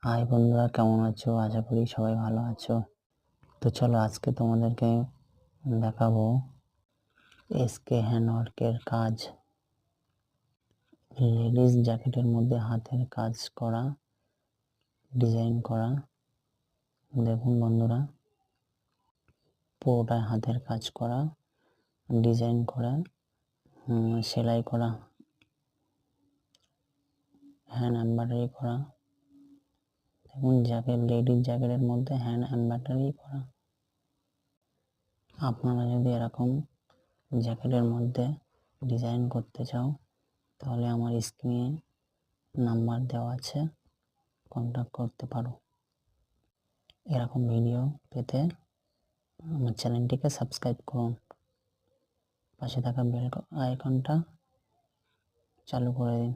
High বন্ধুরা, কেমন আছো? আশা করি সবাই ভালো আছো। তো চলো আজকে তোমাদেরকে দেখাবো এসকে হ্যান্ডওয়ার্কের কাজ। লেডিস জ্যাকেটের মধ্যে হাতের কাজ করা, ডিজাইন করা। দেখুন বন্ধুরা, পুরোটাই হাতের কাজ করা, ডিজাইন করা, সেলাই করা, হ্যান্ড এমব্রয়ডারি করা। দেখুন লেডিস জ্যাকেটের মধ্যে হ্যান্ড এমব্রয়ডারি করা। আপনারা যদি এরকম জ্যাকেটের মধ্যে ডিজাইন করতে চাও তাহলে আমার স্ক্রিনে নাম্বার দেওয়া আছে, কন্ট্যাক্ট করতে পারো। এরকম ভিডিও পেতে আমার চ্যানেলটিকে সাবস্ক্রাইব করুন, পাশে থাকা বেল আইকনটা চালু করে দিন।